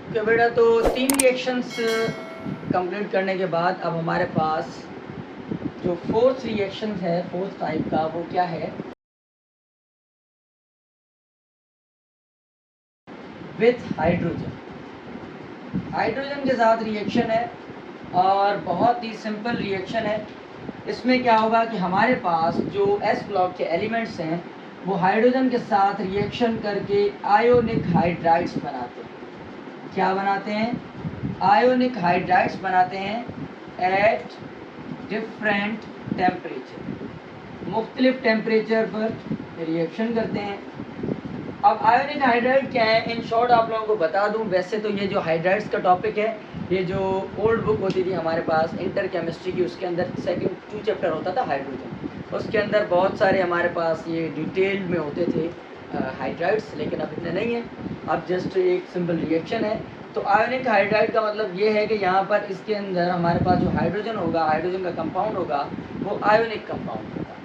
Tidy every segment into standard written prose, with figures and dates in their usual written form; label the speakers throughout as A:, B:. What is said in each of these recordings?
A: Okay बेटा, तो 3 reactions complete करने के बाद अब हमारे पास जो फोर्थ रिएक्शन है, फोर्थ टाइप का, वो क्या है? With hydrogen. हाइड्रोजन के साथ रिएक्शन है और बहुत ही सिंपल रिएक्शन है। इसमें क्या होगा कि हमारे पास जो एस ब्लॉक के एलिमेंट्स हैं वो हाइड्रोजन के साथ रिएक्शन करके आयोनिक हाइड्राइड्स बनाते हैं। क्या बनाते हैं? आयोनिक हाइड्राइड्स बनाते हैं एट डिफरेंट टेम्परेचर। मुख्तलिफ टेम्परेचर पर रिएक्शन करते हैं। अब आयोनिक हाइड्राइड क्या है, इन शॉर्ट आप लोगों को बता दूं। वैसे तो ये जो हाइड्राइड्स का टॉपिक है, ये जो ओल्ड बुक होती थी हमारे पास इंटर केमिस्ट्री की, उसके अंदर सेकंड 2 चैप्टर होता था हाइड्रोजन। उसके अंदर बहुत सारे हमारे पास ये डिटेल्ड में होते थे हाइड्राइड्स, लेकिन अब इतने नहीं है। अब जस्ट एक सिंपल रिएक्शन है। तो आयोनिक हाइड्राइड का मतलब ये है कि यहाँ पर इसके अंदर हमारे पास जो हाइड्रोजन होगा, हाइड्रोजन का कंपाउंड होगा, वो आयोनिक कंपाउंड होगा।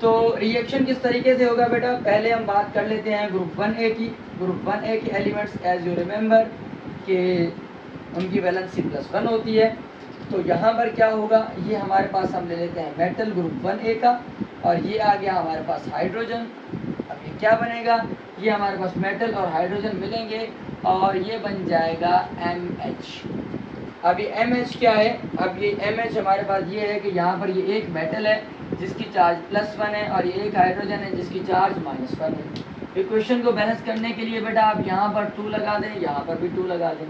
A: तो रिएक्शन किस तरीके से होगा बेटा, पहले हम बात कर लेते हैं ग्रुप 1A की। ग्रुप 1A के एलिमेंट्स एज यू रिमेंबर कि उनकी वैलेंसी +1 होती है। तो यहाँ पर क्या होगा, ये हमारे पास हम ले लेते हैं मेटल ग्रुप 1A का, और ये आ गया हमारे पास हाइड्रोजन। अब ये क्या बनेगा, ये हमारे पास मेटल और हाइड्रोजन मिलेंगे और ये बन जाएगा MH। अब ये MH क्या है, अब ये MH हमारे पास ये है कि यहाँ पर ये एक मेटल है जिसकी चार्ज +1 है और ये एक हाइड्रोजन है जिसकी चार्ज -1 है। इक्वेशन को बैलेंस करने के लिए बेटा आप यहाँ पर 2 लगा दें, यहाँ पर भी 2 लगा दें।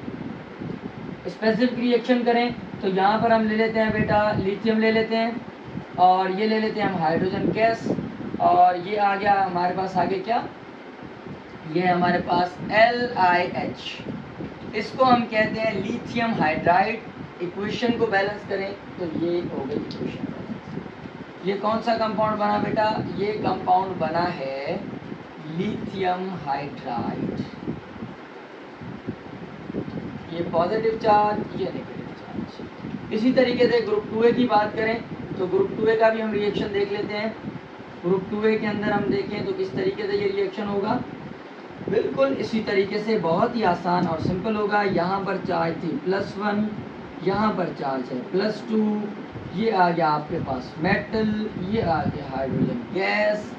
A: स्पेसिफिक रिएक्शन करें तो यहाँ पर हम ले लेते हैं बेटा लिथियम ले लेते हैं और ये ले लेते हैं हम हाइड्रोजन गैस, और ये आ गया हमारे पास आगे क्या, ये हमारे पास LiH। इसको हम कहते हैं लिथियम हाइड्राइड। इक्वेशन को बैलेंस करें तो ये हो गई इक्वेशन बैलेंस। ये कौन सा कंपाउंड बना बेटा, ये कंपाउंड बना है लिथियम हाइड्राइड। ये पॉजिटिव चार्ज, ये नेगेटिव चार्ज। इसी तरीके से ग्रुप 2A की बात करें तो ग्रुप 2A का भी हम रिएक्शन देख लेते हैं। ग्रुप 2A के अंदर हम देखें तो किस तरीके से ये रिएक्शन होगा, बिल्कुल इसी तरीके से, बहुत ही आसान और सिंपल होगा। यहाँ पर चार्ज थी +1, यहाँ पर चार्ज है +2, ये आ गया आपके पास मेटल, ये आ गया हाइड्रोजन गैस।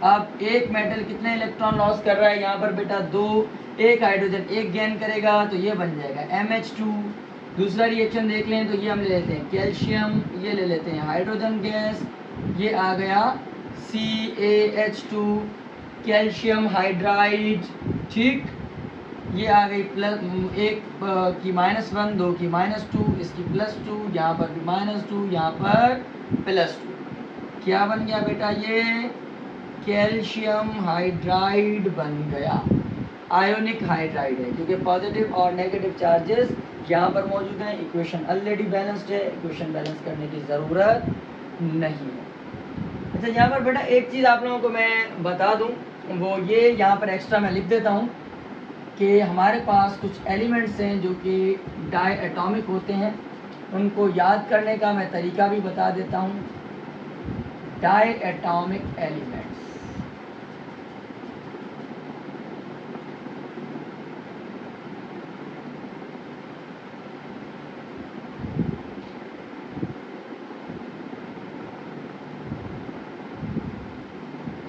A: अब एक मेटल कितने इलेक्ट्रॉन लॉस कर रहा है यहाँ पर बेटा 2, एक हाइड्रोजन एक गेन करेगा तो ये बन जाएगा MH2। दूसरा रिएक्शन देख लें तो ये हम ले लेते हैं कैल्शियम, ये ले लेते हैं हाइड्रोजन गैस, ये आ गया CaH2 कैल्शियम हाइड्राइड। ठीक, ये आ गई एक की -1, 2 की -2, इसकी +2, यहाँ पर भी -2, यहाँ पर +2। क्या बन गया बेटा, ये कैल्शियम हाइड्राइड बन गया। आयोनिक हाइड्राइड है क्योंकि पॉजिटिव और नेगेटिव चार्जेस यहाँ पर मौजूद हैं। इक्वेशन ऑलरेडी बैलेंस्ड है, इक्वेशन बैलेंस करने की ज़रूरत नहीं है। अच्छा, यहाँ पर बेटा एक चीज़ आप लोगों को मैं बता दूँ, वो ये यहाँ पर एक्स्ट्रा मैं लिख देता हूँ कि हमारे पास कुछ एलिमेंट्स हैं जो कि डाई एटॉमिक होते हैं। उनको याद करने का मैं तरीका भी बता देता हूँ। डाई एटॉमिक एलिमेंट्स,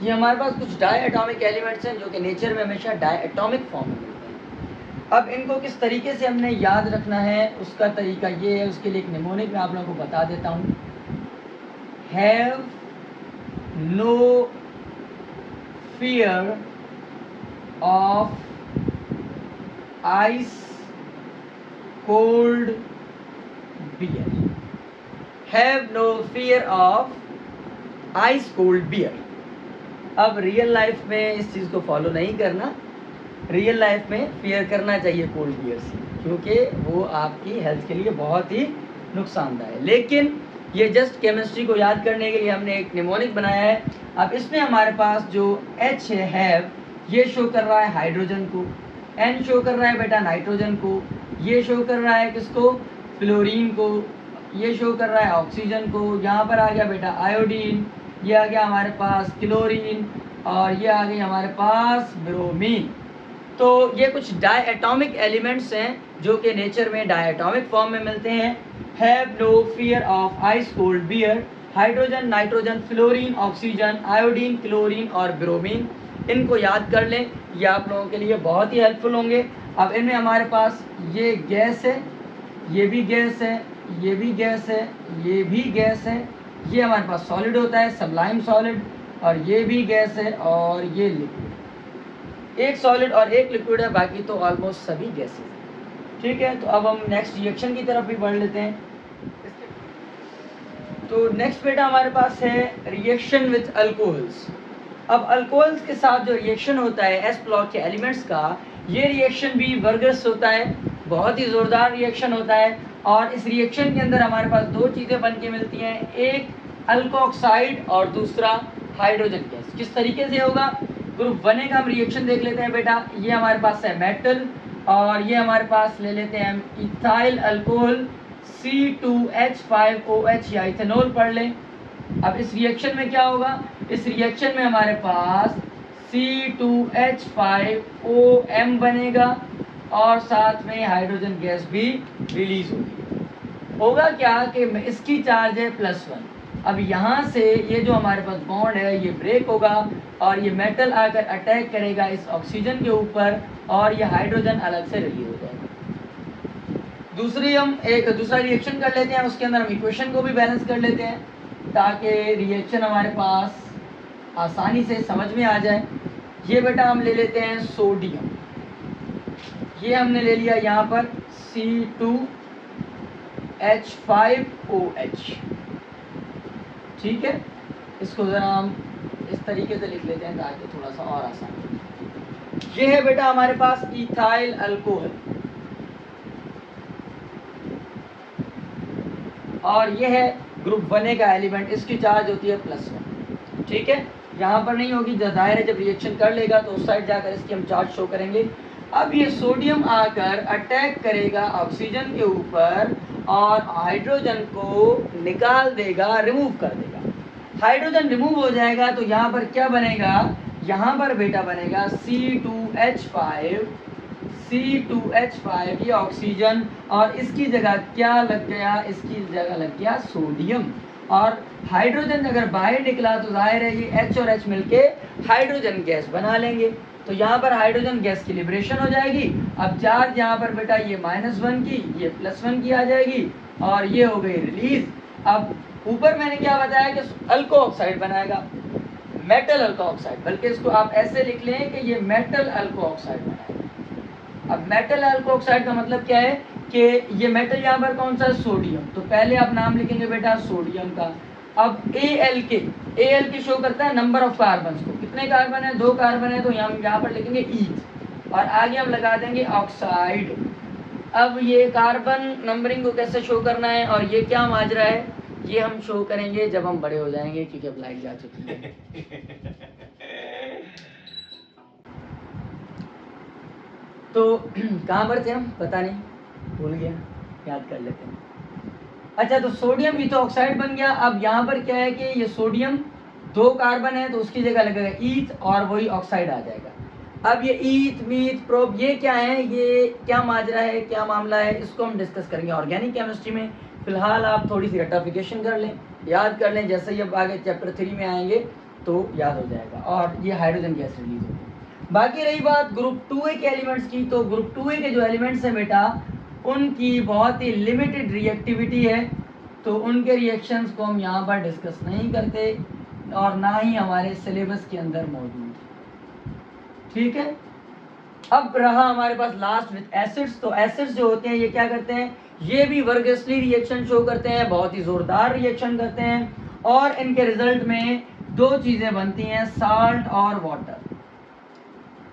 A: ये हमारे पास कुछ डाई एटॉमिक एलिमेंट्स हैं जो कि नेचर में हमेशा डाई एटॉमिक फॉर्म में मिलते हैं। अब इनको किस तरीके से हमने याद रखना है उसका तरीका ये है, उसके लिए एक निमोनिक मैं आप लोगों को बता देता हूँ। Have no fear of ice cold beer. Have no fear of ice cold beer. अब रियल लाइफ में इस चीज़ को फॉलो नहीं करना। रियल लाइफ में फियर करना चाहिए कोल्ड बियर से, क्योंकि वो आपकी हेल्थ के लिए बहुत ही नुकसानदायक है। लेकिन ये जस्ट केमिस्ट्री को याद करने के लिए हमने एक निमोनिक बनाया है। अब इसमें हमारे पास जो H है, हैव, ये शो कर रहा है हाइड्रोजन को, N शो कर रहा है बेटा नाइट्रोजन को, ये शो कर रहा है किसको, फ्लोरीन को, ये शो कर रहा है ऑक्सीजन को, यहाँ पर आ गया बेटा आयोडीन, ये आ गया हमारे पास क्लोरीन, और ये आ गई हमारे पास ब्रोमीन। तो ये कुछ डायटॉमिक एलिमेंट्स हैं जो कि नेचर में डायटॉमिक फॉर्म में मिलते हैं। Have no fear of ice cold beer, hydrogen, nitrogen, fluorine, oxygen, iodine, chlorine और ब्रोमीन। इनको याद कर लें, ये आप लोगों के लिए बहुत ही हेल्पफुल होंगे। अब इनमें हमारे पास ये गैस है, ये भी गैस है, ये भी गैस है, ये भी गैस है, ये हमारे पास सॉलिड होता है, सबलाइम सॉलिड, और ये भी गैस है, और ये लिक्विड। एक सॉलिड और एक लिक्विड है, बाकी तो ऑलमोस्ट सभी गैसेस हैं। ठीक है, तो अब हम नेक्स्ट रिएक्शन की तरफ भी बढ़ लेते हैं। तो नेक्स्ट बेटा हमारे पास है रिएक्शन विथ अल्कोहल्स। अब अल्कोहल्स के साथ जो रिएक्शन होता है एस ब्लॉक के एलिमेंट्स का, ये रिएक्शन भी वर्गस होता है, बहुत ही ज़ोरदार रिएक्शन होता है। और इस रिएक्शन के अंदर हमारे पास दो चीज़ें बन के मिलती हैं, एक अल्कोऑक्साइड और दूसरा हाइड्रोजन गैस। किस तरीके से होगा? ग्रुप 1 का हम रिएक्शन देख लेते हैं बेटा। ये हमारे पास है मेटल, और ये हमारे पास ले लेते हैं हम इथाइल अल्कोहल C2H5OH या इथेनॉल पढ़ लें। अब इस रिएक्शन में क्या होगा? इस रिएक्शन में हमारे पास C2H5OM बनेगा और साथ में हाइड्रोजन गैस भी रिलीज होगी। होगा क्या कि इसकी चार्ज है +1। अब यहाँ से ये जो हमारे पास बॉन्ड है ये ब्रेक होगा और ये मेटल आकर अटैक करेगा इस ऑक्सीजन के ऊपर और ये हाइड्रोजन अलग से रिलीज हो जाएगा। दूसरा रिएक्शन कर लेते हैं, उसके अंदर हम इक्वेशन को भी बैलेंस कर लेते हैं ताकि रिएक्शन हमारे पास आसानी से समझ में आ जाए। ये बेटा हम ले लेते हैं सोडियम, ये हमने ले लिया यहाँ पर C2H5OH। ठीक है, इसको ज़रा हम इस तरीके से लिख लेते हैं ताकि थोड़ा सा और आसान हो। ये है बेटा हमारे पास इथाइल अल्कोहल, और ये है ग्रुप 1 का एलिमेंट, इसकी चार्ज होती है +1। ठीक है, यहाँ पर नहीं होगी, जाहिर है जब रिएक्शन कर लेगा तो उस साइड जाकर इसकी हम चार्ज शो करेंगे। अब ये सोडियम आकर अटैक करेगा ऑक्सीजन के ऊपर और हाइड्रोजन को निकाल देगा, रिमूव कर देगा। हाइड्रोजन रिमूव हो जाएगा तो यहाँ पर क्या बनेगा? यहाँ पर बेटा बनेगा C2H5 ये ऑक्सीजन, और इसकी जगह क्या लग गया? इसकी जगह लग गया सोडियम। और हाइड्रोजन अगर बाहर निकला तो जाहिर है ये H और H मिलके हाइड्रोजन गैस बना लेंगे, तो यहाँ पर हाइड्रोजन गैस की लिबरेशन हो जाएगी। अब चार्ज यहाँ पर बेटा ये -1 की, ये +1 की आ जाएगी और ये हो गई रिलीज। अब ऊपर मैंने क्या बताया कि अल्कोऑक्साइड बनाएगा, मेटल अल्कोऑक्साइड, बल्कि इसको आप ऐसे लिख लें कि ये मेटल अल्कोऑक्साइड बनाएगा। अब मेटल अल्कोऑक्साइड का मतलब क्या है कि ये मेटल यहाँ पर कौन सा? सोडियम। तो पहले आप नाम लिखेंगे बेटा सोडियम का। अब AL शो करता है नंबर ऑफ कार्बन को, कितने कार्बन है? 2 कार्बन है, तो यहाँ पर लिखेंगे ईथ, और आगे हम लगा देंगे ऑक्साइड। अब ये कार्बन नंबरिंग को कैसे शो करना है और ये क्या माजरा है, ये हम शो करेंगे जब हम बड़े हो जाएंगे, क्योंकि अब लाइट जा चुकी है। तो कहाँ पर थे हम? पता नहीं, भूल गया, याद कर लेते हैं। अच्छा, तो सोडियम इथोऑक्साइड बन गया। अब यहाँ पर क्या है कि ये सोडियम 2 कार्बन है तो उसकी जगह लगेगा ईथ और वही ऑक्साइड आ जाएगा। अब ये ईथ, मीथ, प्रोप, ये क्या है, ये क्या माजरा है, क्या मामला है, इसको हम डिस्कस करेंगे ऑर्गेनिक केमिस्ट्री में। फिलहाल आप थोड़ी सी रटाफिकेशन कर लें, याद कर लें, जैसे ही अब आगे चैप्टर 3 में आएंगे तो याद हो जाएगा। और ये हाइड्रोजन गैस रिलीज होगी। बाकी रही बात ग्रुप 2A के एलिमेंट्स की, तो ग्रुप 2A के जो एलिमेंट्स हैं बेटा उनकी बहुत ही लिमिटेड रिएक्टिविटी है, तो उनके रिएक्शंस को हम यहाँ पर डिस्कस नहीं करते और ना ही हमारे सिलेबस के अंदर मौजूद। ठीक है, अब रहा हमारे पास लास्ट विद एसिड्स। तो एसिड्स जो होते हैं ये क्या करते हैं? ये भी वर्गसली रिएक्शन शो करते हैं, बहुत ही ज़ोरदार रिएक्शन करते हैं, और इनके रिजल्ट में 2 चीज़ें बनती हैं, साल्ट और वाटर।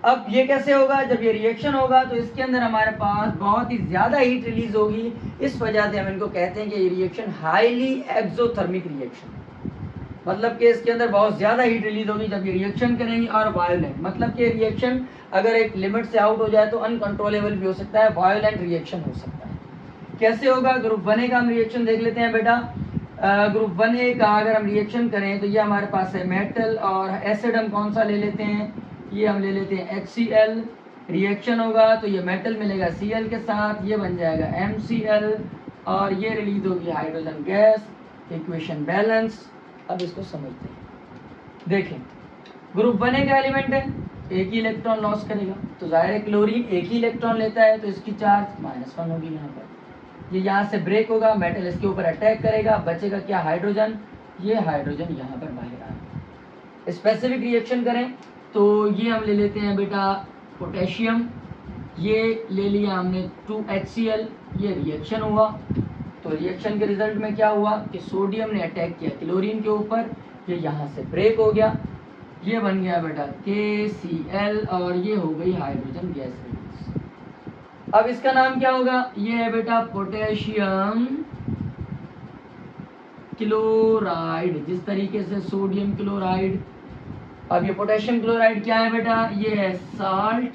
A: अब ये कैसे होगा? जब ये रिएक्शन होगा तो इसके अंदर हमारे पास बहुत ही ज़्यादा हीट रिलीज होगी, इस वजह से हम इनको कहते हैं कि ये रिएक्शन हाईली एक्सोथर्मिक रिएक्शन, मतलब कि इसके अंदर बहुत ज़्यादा हीट रिलीज होगी जब ये रिएक्शन करेंगे। और वायोलेंट, मतलब कि रिएक्शन अगर एक लिमिट से आउट हो जाए तो अनकंट्रोलेबल भी हो सकता है, वायोलेंट रिएक्शन हो सकता है। कैसे होगा? ग्रुप 1A का हम रिएक्शन देख लेते हैं बेटा। ग्रुप 1A का अगर हम रिएक्शन करें तो ये हमारे पास है मेटल, और एसिड हम कौन सा ले लेते हैं? ये हम ले लेते हैं HCl, रिएक्शन होगा तो ये मेटल मिलेगा Cl के साथ, ये बन जाएगा MCl और ये रिलीज होगी हाइड्रोजन गैस, इक्वेशन बैलेंस। अब इसको समझते हैं। देखें, ग्रुप 1 का एलिमेंट है, एक ही इलेक्ट्रॉन लॉस करेगा, तो जाहिर है क्लोरीन एक ही इलेक्ट्रॉन लेता है तो इसकी चार्ज -1 होगी। यहाँ पर ये यहाँ से ब्रेक होगा, मेटल इसके ऊपर अटैक करेगा, बचेगा क्या? हाइड्रोजन। ये हाइड्रोजन यहाँ पर बाहर आएगा। स्पेसिफिक रिएक्शन करें तो ये हम ले लेते हैं बेटा पोटेशियम, ये ले लिया हमने 2HCl, ये रिएक्शन हुआ। तो रिएक्शन के रिजल्ट में क्या हुआ कि सोडियम ने अटैक किया क्लोरीन के ऊपर, ये यहाँ से ब्रेक हो गया, ये बन गया बेटा KCl और ये हो गई हाइड्रोजन गैस रिलीज। अब इसका नाम क्या होगा? ये है बेटा पोटेशियम क्लोराइड, जिस तरीके से सोडियम क्लोराइड। अब ये पोटेशियम क्लोराइड क्या है बेटा? ये है साल्ट।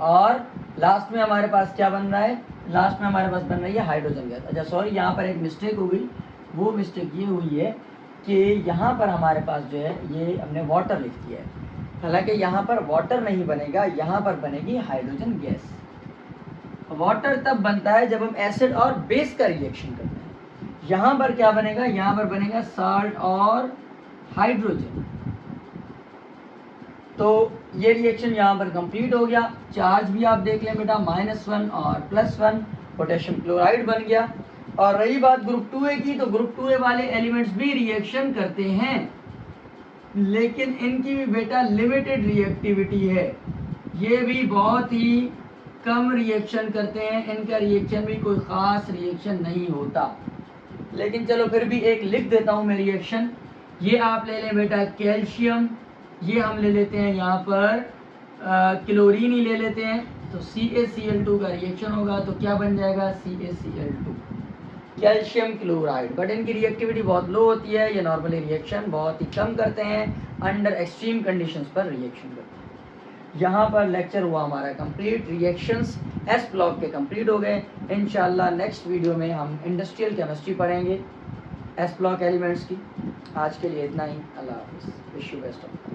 A: और लास्ट में हमारे पास क्या बन रहा है? लास्ट में हमारे पास बन रही है हाइड्रोजन गैस। अच्छा सॉरी, यहाँ पर एक मिस्टेक हो गई। वो मिस्टेक ये हुई है कि यहाँ पर हमारे पास जो है ये हमने वाटर लिख दिया है, हालांकि यहाँ पर वाटर नहीं बनेगा, यहाँ पर बनेगी हाइड्रोजन गैस। वाटर तब बनता है जब हम एसिड और बेस का रिएक्शन करते हैं। यहाँ पर क्या बनेगा? यहाँ पर बनेगा साल्ट और हाइड्रोजन। तो ये रिएक्शन यहाँ पर कंप्लीट हो गया। चार्ज भी आप देख लें बेटा, -1 और +1, पोटेशियम क्लोराइड बन गया। और रही बात ग्रुप 2A की, तो ग्रुप 2A वाले एलिमेंट्स भी रिएक्शन करते हैं, लेकिन इनकी भी बेटा लिमिटेड रिएक्टिविटी है। ये भी बहुत ही कम रिएक्शन करते हैं, इनका रिएक्शन भी कोई ख़ास रिएक्शन नहीं होता। लेकिन चलो फिर भी एक लिख देता हूँ मैं रिएक्शन। ये आप ले लें बेटा कैल्शियम, ये हम ले लेते हैं यहाँ पर क्लोरीन ही ले लेते हैं, तो CaCl2 का रिएक्शन होगा तो क्या बन जाएगा? CaCl2, calcium chloride. बट इनकी रिएक्टिविटी बहुत लो होती है, ये नॉर्मली रिएक्शन बहुत ही कम करते हैं, अंडर एक्सट्रीम कंडीशंस पर रिएक्शन करते हैं। यहाँ पर लेक्चर हुआ हमारा कंप्लीट, रिएक्शंस एस ब्लॉक के कंप्लीट हो गए। इंशाल्लाह नेक्स्ट वीडियो में हम इंडस्ट्रियल केमिस्ट्री पढ़ेंगे एस ब्लॉक एलिमेंट्स की। आज के लिए इतना ही, अल्लाह हाफिज़, विश यू बेस्ट ऑफ।